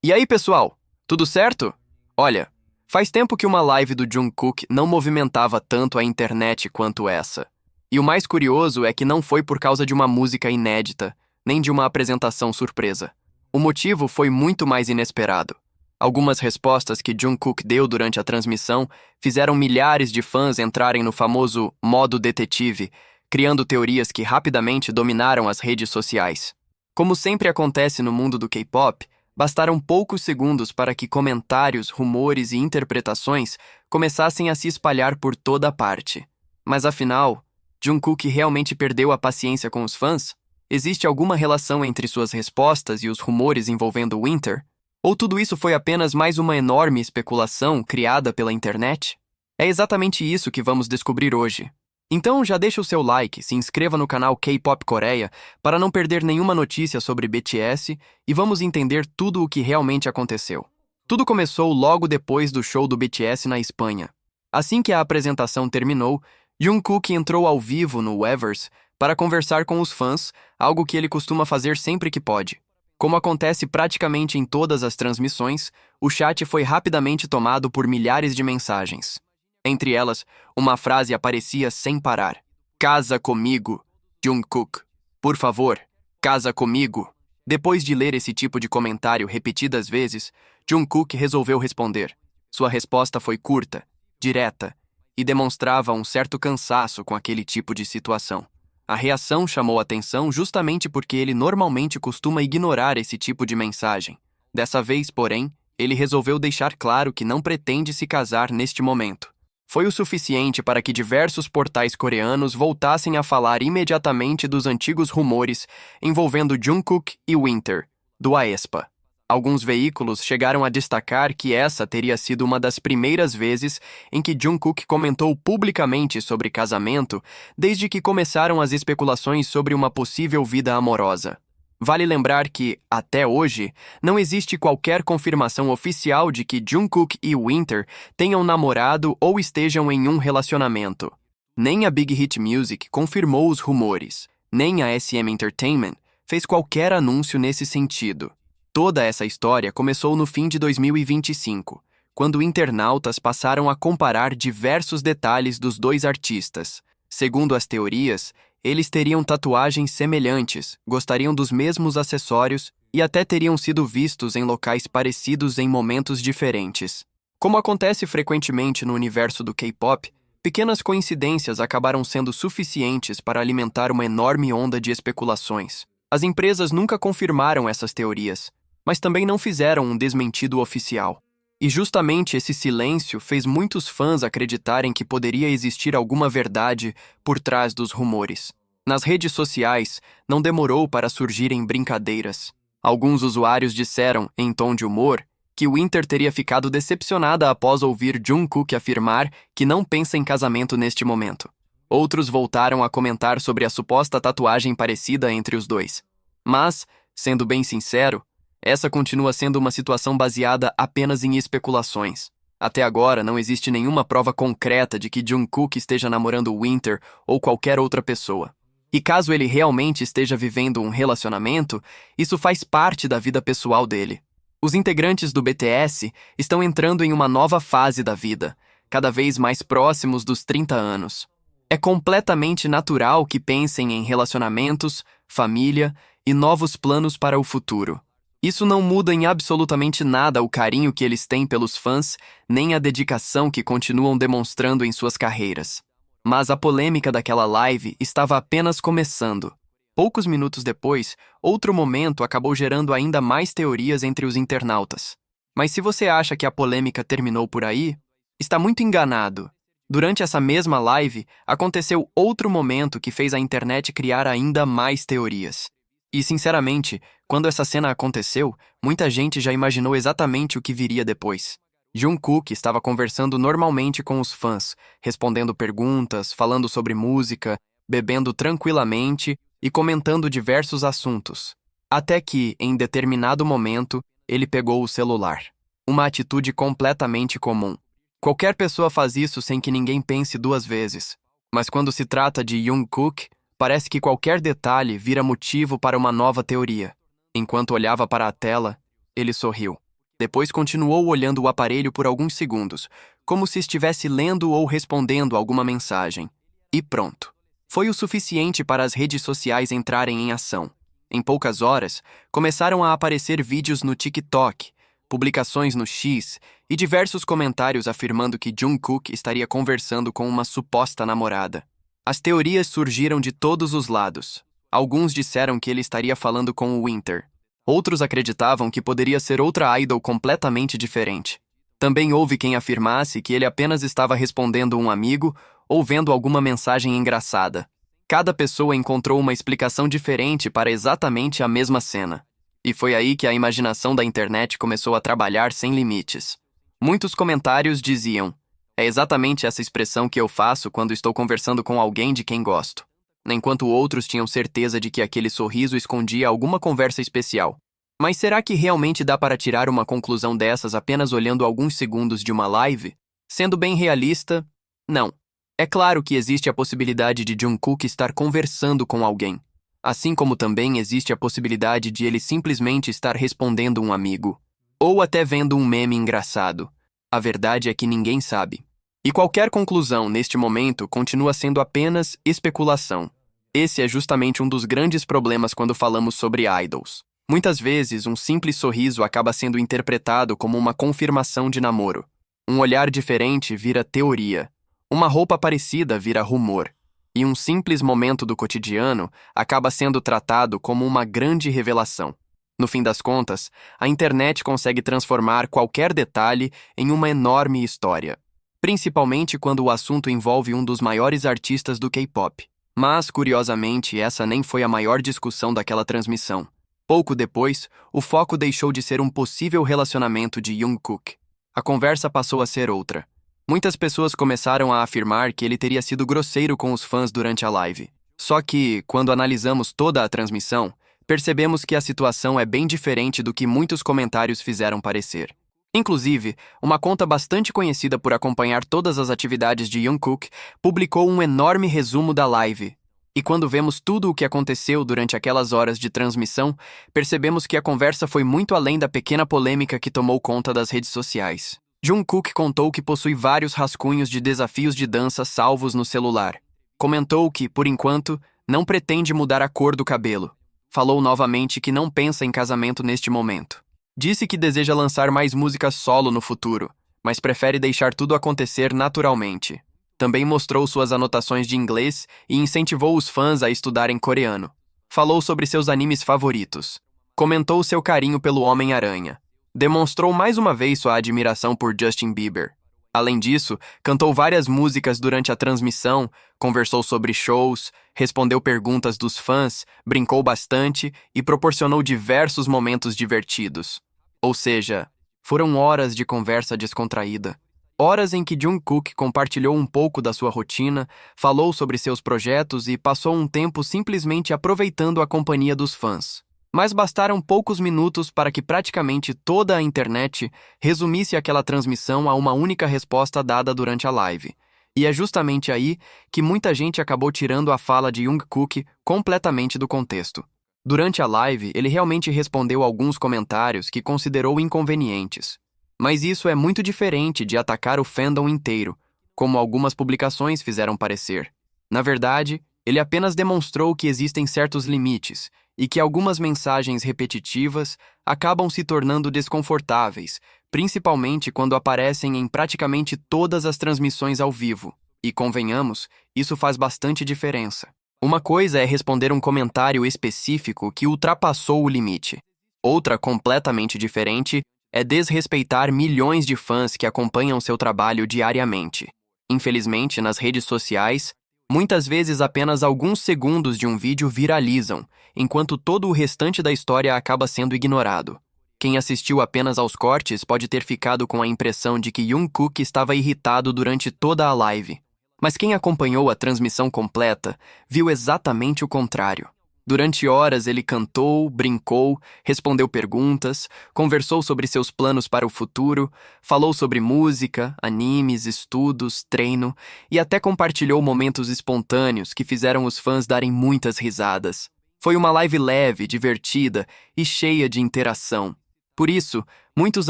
E aí, pessoal? Tudo certo? Olha, faz tempo que uma live do Jungkook não movimentava tanto a internet quanto essa. E o mais curioso é que não foi por causa de uma música inédita, nem de uma apresentação surpresa. O motivo foi muito mais inesperado. Algumas respostas que Jungkook deu durante a transmissão fizeram milhares de fãs entrarem no famoso modo detetive, criando teorias que rapidamente dominaram as redes sociais. Como sempre acontece no mundo do K-pop, bastaram poucos segundos para que comentários, rumores e interpretações começassem a se espalhar por toda parte. Mas afinal, Jungkook realmente perdeu a paciência com os fãs? Existe alguma relação entre suas respostas e os rumores envolvendo Winter? Ou tudo isso foi apenas mais uma enorme especulação criada pela internet? É exatamente isso que vamos descobrir hoje. Então já deixa o seu like, se inscreva no canal K-Pop Coreia para não perder nenhuma notícia sobre BTS e vamos entender tudo o que realmente aconteceu. Tudo começou logo depois do show do BTS na Espanha. Assim que a apresentação terminou, Jungkook entrou ao vivo no Weverse para conversar com os fãs, algo que ele costuma fazer sempre que pode. Como acontece praticamente em todas as transmissões, o chat foi rapidamente tomado por milhares de mensagens. Entre elas, uma frase aparecia sem parar. Casa comigo, Jungkook. Por favor, casa comigo. Depois de ler esse tipo de comentário repetidas vezes, Jungkook resolveu responder. Sua resposta foi curta, direta, e demonstrava um certo cansaço com aquele tipo de situação. A reação chamou atenção justamente porque ele normalmente costuma ignorar esse tipo de mensagem. Dessa vez, porém, ele resolveu deixar claro que não pretende se casar neste momento. Foi o suficiente para que diversos portais coreanos voltassem a falar imediatamente dos antigos rumores envolvendo Jungkook e Winter, do aespa. Alguns veículos chegaram a destacar que essa teria sido uma das primeiras vezes em que Jungkook comentou publicamente sobre casamento desde que começaram as especulações sobre uma possível vida amorosa. Vale lembrar que, até hoje, não existe qualquer confirmação oficial de que Jungkook e Winter tenham namorado ou estejam em um relacionamento. Nem a Big Hit Music confirmou os rumores, nem a SM Entertainment fez qualquer anúncio nesse sentido. Toda essa história começou no fim de 2025, quando internautas passaram a comparar diversos detalhes dos dois artistas. Segundo as teorias, eles teriam tatuagens semelhantes, gostariam dos mesmos acessórios e até teriam sido vistos em locais parecidos em momentos diferentes. Como acontece frequentemente no universo do K-pop, pequenas coincidências acabaram sendo suficientes para alimentar uma enorme onda de especulações. As empresas nunca confirmaram essas teorias, mas também não fizeram um desmentido oficial. E justamente esse silêncio fez muitos fãs acreditarem que poderia existir alguma verdade por trás dos rumores. Nas redes sociais, não demorou para surgirem brincadeiras. Alguns usuários disseram, em tom de humor, que Winter teria ficado decepcionada após ouvir Jungkook afirmar que não pensa em casamento neste momento. Outros voltaram a comentar sobre a suposta tatuagem parecida entre os dois. Mas, sendo bem sincero, essa continua sendo uma situação baseada apenas em especulações. Até agora, não existe nenhuma prova concreta de que Jungkook esteja namorando Winter ou qualquer outra pessoa. E caso ele realmente esteja vivendo um relacionamento, isso faz parte da vida pessoal dele. Os integrantes do BTS estão entrando em uma nova fase da vida, cada vez mais próximos dos 30 anos. É completamente natural que pensem em relacionamentos, família e novos planos para o futuro. Isso não muda em absolutamente nada o carinho que eles têm pelos fãs, nem a dedicação que continuam demonstrando em suas carreiras. Mas a polêmica daquela live estava apenas começando. Poucos minutos depois, outro momento acabou gerando ainda mais teorias entre os internautas. Mas se você acha que a polêmica terminou por aí, está muito enganado. Durante essa mesma live, aconteceu outro momento que fez a internet criar ainda mais teorias. E, sinceramente, quando essa cena aconteceu, muita gente já imaginou exatamente o que viria depois. Jungkook estava conversando normalmente com os fãs, respondendo perguntas, falando sobre música, bebendo tranquilamente e comentando diversos assuntos. Até que, em determinado momento, ele pegou o celular. Uma atitude completamente comum. Qualquer pessoa faz isso sem que ninguém pense duas vezes. Mas quando se trata de Jungkook, parece que qualquer detalhe vira motivo para uma nova teoria. Enquanto olhava para a tela, ele sorriu. Depois continuou olhando o aparelho por alguns segundos, como se estivesse lendo ou respondendo alguma mensagem. E pronto. Foi o suficiente para as redes sociais entrarem em ação. Em poucas horas, começaram a aparecer vídeos no TikTok, publicações no X e diversos comentários afirmando que Jungkook estaria conversando com uma suposta namorada. As teorias surgiram de todos os lados. Alguns disseram que ele estaria falando com o Winter. Outros acreditavam que poderia ser outra idol completamente diferente. Também houve quem afirmasse que ele apenas estava respondendo um amigo ou vendo alguma mensagem engraçada. Cada pessoa encontrou uma explicação diferente para exatamente a mesma cena. E foi aí que a imaginação da internet começou a trabalhar sem limites. Muitos comentários diziam: "É exatamente essa expressão que eu faço quando estou conversando com alguém de quem gosto." Enquanto outros tinham certeza de que aquele sorriso escondia alguma conversa especial. Mas será que realmente dá para tirar uma conclusão dessas apenas olhando alguns segundos de uma live? Sendo bem realista, não. É claro que existe a possibilidade de Jungkook estar conversando com alguém, assim como também existe a possibilidade de ele simplesmente estar respondendo um amigo, ou até vendo um meme engraçado. A verdade é que ninguém sabe. E qualquer conclusão neste momento continua sendo apenas especulação. Esse é justamente um dos grandes problemas quando falamos sobre idols. Muitas vezes, um simples sorriso acaba sendo interpretado como uma confirmação de namoro. Um olhar diferente vira teoria. Uma roupa parecida vira rumor. E um simples momento do cotidiano acaba sendo tratado como uma grande revelação. No fim das contas, a internet consegue transformar qualquer detalhe em uma enorme história. Principalmente quando o assunto envolve um dos maiores artistas do K-pop. Mas, curiosamente, essa nem foi a maior discussão daquela transmissão. Pouco depois, o foco deixou de ser um possível relacionamento de Jungkook. A conversa passou a ser outra. Muitas pessoas começaram a afirmar que ele teria sido grosseiro com os fãs durante a live. Só que, quando analisamos toda a transmissão, percebemos que a situação é bem diferente do que muitos comentários fizeram parecer. Inclusive, uma conta bastante conhecida por acompanhar todas as atividades de Jungkook publicou um enorme resumo da live. E quando vemos tudo o que aconteceu durante aquelas horas de transmissão, percebemos que a conversa foi muito além da pequena polêmica que tomou conta das redes sociais. Jungkook contou que possui vários rascunhos de desafios de dança salvos no celular. Comentou que, por enquanto, não pretende mudar a cor do cabelo. Falou novamente que não pensa em casamento neste momento. Disse que deseja lançar mais músicas solo no futuro, mas prefere deixar tudo acontecer naturalmente. Também mostrou suas anotações de inglês e incentivou os fãs a estudarem coreano. Falou sobre seus animes favoritos. Comentou seu carinho pelo Homem-Aranha. Demonstrou mais uma vez sua admiração por Justin Bieber. Além disso, cantou várias músicas durante a transmissão, conversou sobre shows, respondeu perguntas dos fãs, brincou bastante e proporcionou diversos momentos divertidos. Ou seja, foram horas de conversa descontraída. Horas em que Jungkook compartilhou um pouco da sua rotina, falou sobre seus projetos e passou um tempo simplesmente aproveitando a companhia dos fãs. Mas bastaram poucos minutos para que praticamente toda a internet resumisse aquela transmissão a uma única resposta dada durante a live. E é justamente aí que muita gente acabou tirando a fala de Jungkook completamente do contexto. Durante a live, ele realmente respondeu alguns comentários que considerou inconvenientes. Mas isso é muito diferente de atacar o fandom inteiro, como algumas publicações fizeram parecer. Na verdade, ele apenas demonstrou que existem certos limites e que algumas mensagens repetitivas acabam se tornando desconfortáveis, principalmente quando aparecem em praticamente todas as transmissões ao vivo. E convenhamos, isso faz bastante diferença. Uma coisa é responder um comentário específico que ultrapassou o limite. Outra, completamente diferente, é desrespeitar milhões de fãs que acompanham seu trabalho diariamente. Infelizmente, nas redes sociais, muitas vezes apenas alguns segundos de um vídeo viralizam, enquanto todo o restante da história acaba sendo ignorado. Quem assistiu apenas aos cortes pode ter ficado com a impressão de que Jungkook estava irritado durante toda a live. Mas quem acompanhou a transmissão completa viu exatamente o contrário. Durante horas ele cantou, brincou, respondeu perguntas, conversou sobre seus planos para o futuro, falou sobre música, animes, estudos, treino e até compartilhou momentos espontâneos que fizeram os fãs darem muitas risadas. Foi uma live leve, divertida e cheia de interação. Por isso, Muitos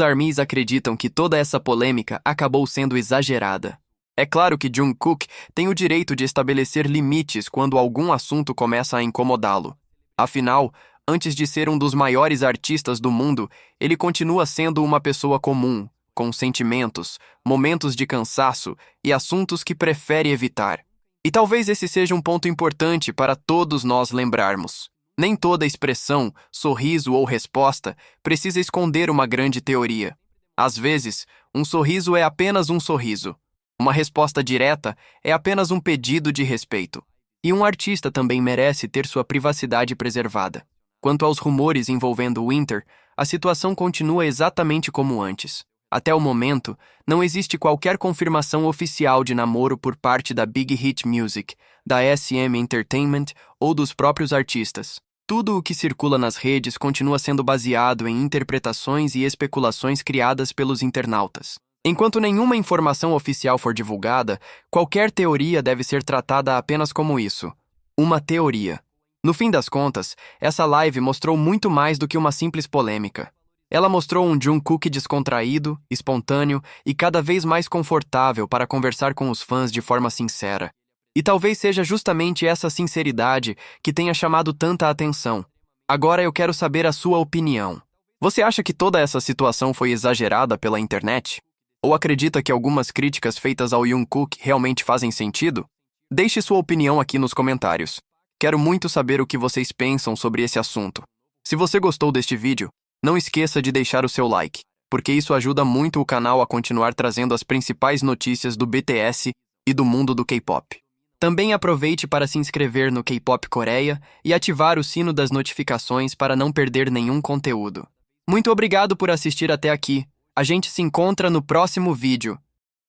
ARMYs acreditam que toda essa polêmica acabou sendo exagerada. É claro que Jungkook tem o direito de estabelecer limites quando algum assunto começa a incomodá-lo. Afinal, antes de ser um dos maiores artistas do mundo, ele continua sendo uma pessoa comum, com sentimentos, momentos de cansaço e assuntos que prefere evitar. E talvez esse seja um ponto importante para todos nós lembrarmos. Nem toda expressão, sorriso ou resposta precisa esconder uma grande teoria. Às vezes, um sorriso é apenas um sorriso. Uma resposta direta é apenas um pedido de respeito. E um artista também merece ter sua privacidade preservada. Quanto aos rumores envolvendo Winter, a situação continua exatamente como antes. Até o momento, não existe qualquer confirmação oficial de namoro por parte da Big Hit Music, da SM Entertainment ou dos próprios artistas. Tudo o que circula nas redes continua sendo baseado em interpretações e especulações criadas pelos internautas. Enquanto nenhuma informação oficial for divulgada, qualquer teoria deve ser tratada apenas como isso: uma teoria. No fim das contas, essa live mostrou muito mais do que uma simples polêmica. Ela mostrou um Jungkook descontraído, espontâneo e cada vez mais confortável para conversar com os fãs de forma sincera. E talvez seja justamente essa sinceridade que tenha chamado tanta atenção. Agora eu quero saber a sua opinião. Você acha que toda essa situação foi exagerada pela internet? Ou acredita que algumas críticas feitas ao Jungkook realmente fazem sentido? Deixe sua opinião aqui nos comentários. Quero muito saber o que vocês pensam sobre esse assunto. Se você gostou deste vídeo, não esqueça de deixar o seu like, porque isso ajuda muito o canal a continuar trazendo as principais notícias do BTS e do mundo do K-pop. Também aproveite para se inscrever no K-pop Coreia e ativar o sino das notificações para não perder nenhum conteúdo. Muito obrigado por assistir até aqui. A gente se encontra no próximo vídeo.